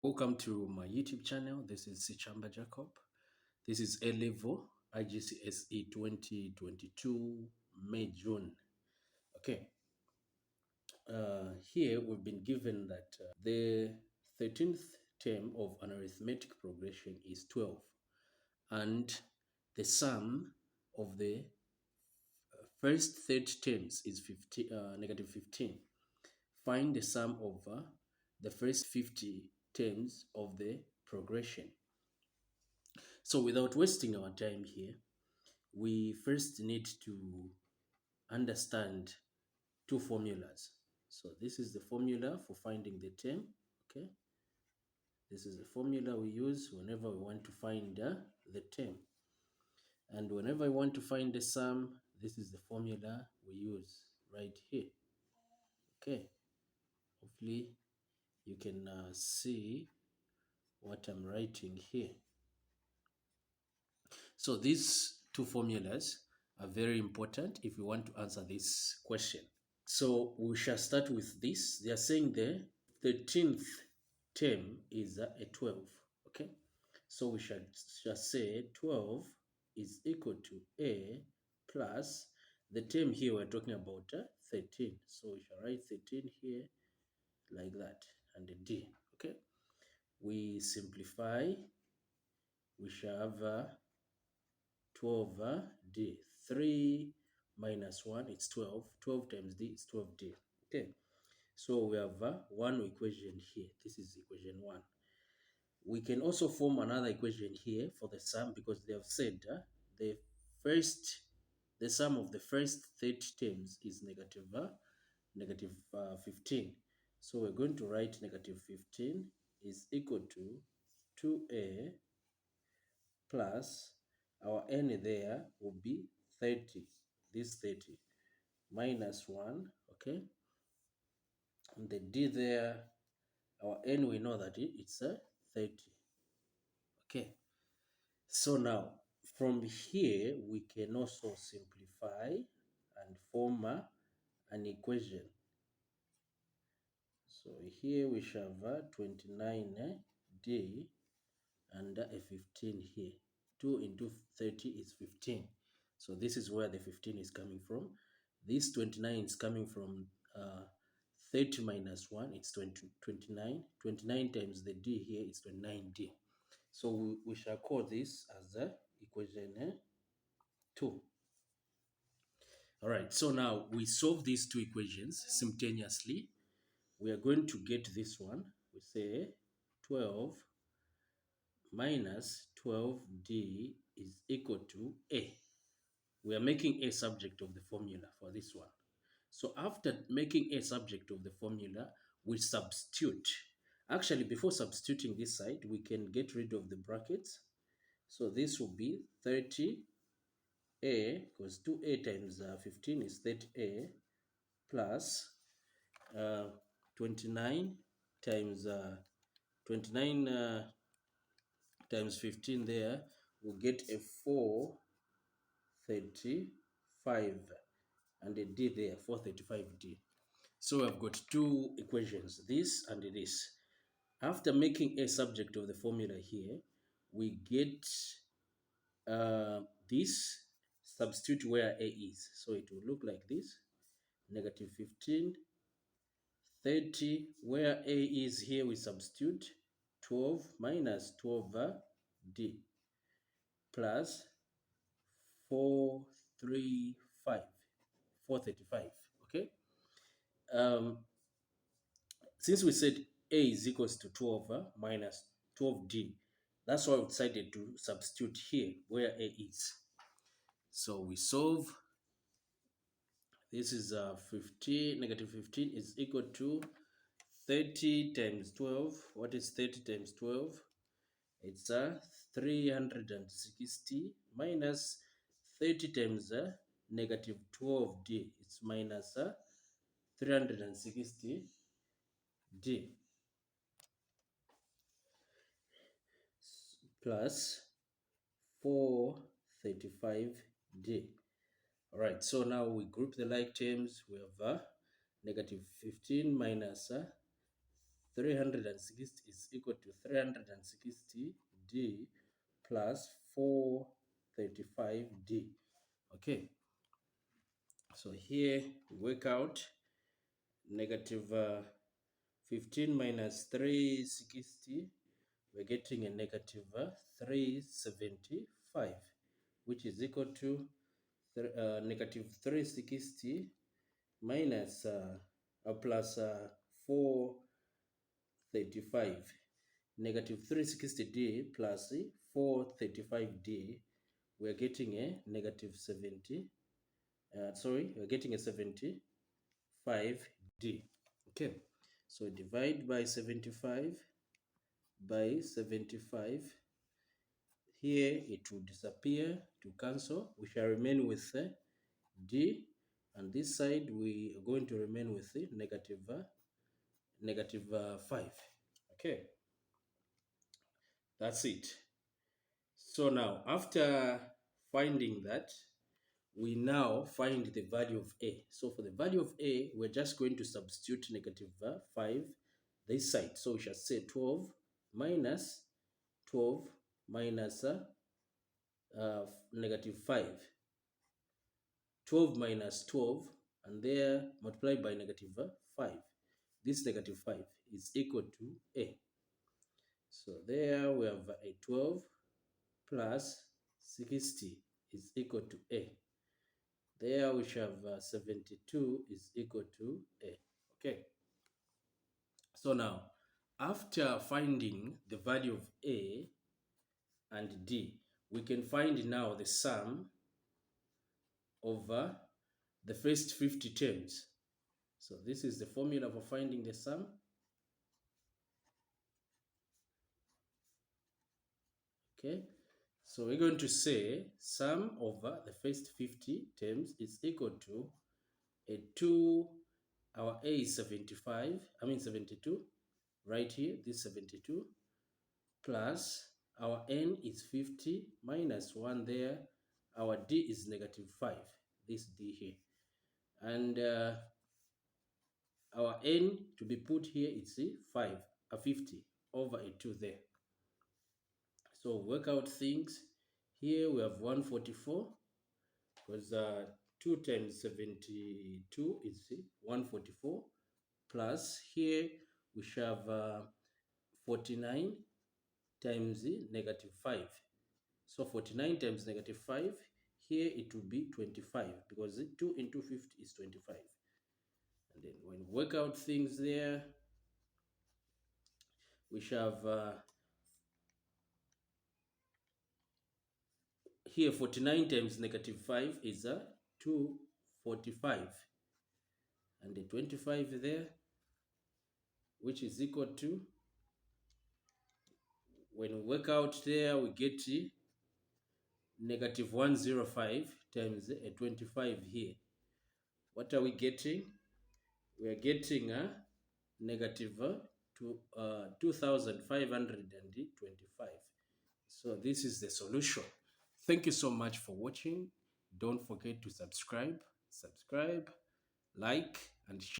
Welcome to my YouTube channel. This is Sichamba Jacob. This is A level IGCSE 2022 May June. Okay. Here we've been given that the 13th term of an arithmetic progression is 12, and the sum of the first 30 terms is negative 15. Find the sum of the first 50 terms of the progression. So without wasting our time here, we first need to understand two formulas. So this is the formula for finding the term, okay? This is the formula we use whenever we want to find the term. And whenever we want to find the sum, this is the formula we use right here, okay? Hopefully you can see what I'm writing here. So these two formulas are very important if you want to answer this question. So we shall start with this. They are saying the 13th term is a 12, okay? So we shall say 12 is equal to A plus the term here we're talking about 13. So we shall write 13 here like that and a D, okay? We simplify, we shall have 12D. 3 minus 1, it's 12. 12 times D is 12D. Okay, so we have one equation here. This is equation 1. We can also form another equation here for the sum because they have said the sum of the first 30 terms is negative 15. So we're going to write negative 15 is equal to 2A plus our n there will be 30, this 30, minus 1, okay? And the d there, our n, we know that it's 30, okay? So now, from here, we can also simplify and form an equation. So here we shall have 29d and a 15 here. 2 into 30 is 15. So this is where the 15 is coming from. This 29 is coming from 30 minus 1, it's 29. 29 times the d here is 29d. So we shall call this as equation 2. All right, so now we solve these two equations simultaneously. We are going to get this one. We say 12 minus 12d is equal to A. We are making A subject of the formula for this one. So after making A subject of the formula, we substitute. Actually, before substituting this side, we can get rid of the brackets. So this will be 30A, because 2A times 15 is 30A, plus 29 times 29 times 15 there, we'll get a 435 and a D there, 435D. So I've got two equations, this and this. After making A subject of the formula here, we get this, substitute where A is. So it will look like this, negative 15, 30, where A is here we substitute 12 minus 12D plus 435, 435, okay? Since we said A is equals to 12 minus 12D, that's why we decided to substitute here where A is. So we solve. This is 15, negative 15 is equal to 30 times 12. What is 30 times 12? It's 360 minus 30 times negative 12D. It's minus 360D plus 435D. All right, so now we group the like terms. We have negative 15 minus 360 is equal to 360d plus 435d. Okay, so here we work out negative 15 minus 360, we're getting a negative 375, which is equal to negative 360 minus plus 435. Negative 360d plus 435d, we're getting a negative 70. We're getting a 75d. Okay, so divide by 75 by 75. Here it will disappear to cancel. We shall remain with d, and this side we are going to remain with negative 5. Okay, that's it. So now, after finding that, we now find the value of a. So for the value of a, we're just going to substitute negative 5 this side. So we shall say 12 minus negative 5. 12 minus 12, and there multiplied by negative 5. This negative 5 is equal to a. So there we have a 12 plus 60 is equal to a. There we shall have 72 is equal to a. Okay. So now, after finding the value of a and d, we can find now the sum over the first 50 terms. So this is the formula for finding the sum. Okay. So we're going to say sum over the first 50 terms is equal to our a is 72, right here, this 72, plus our n is 50 minus 1 there, our d is negative 5, this d here, and our n to be put here is 50 over a 2 there. So work out things. Here we have 144, because 2 times 72 is 144, plus here we shall have 49 times negative 5. So 49 times negative 5, here it will be 25, because 2 into 50 is 25. And then when we work out things there, we shall have here 49 times negative 5 is 245, and the 25 there, which is equal to, when we work out there, we get negative 105 times a 25 here. What are we getting? We are getting a negative 2,525. So this is the solution. Thank you so much for watching. Don't forget to subscribe, like, and share.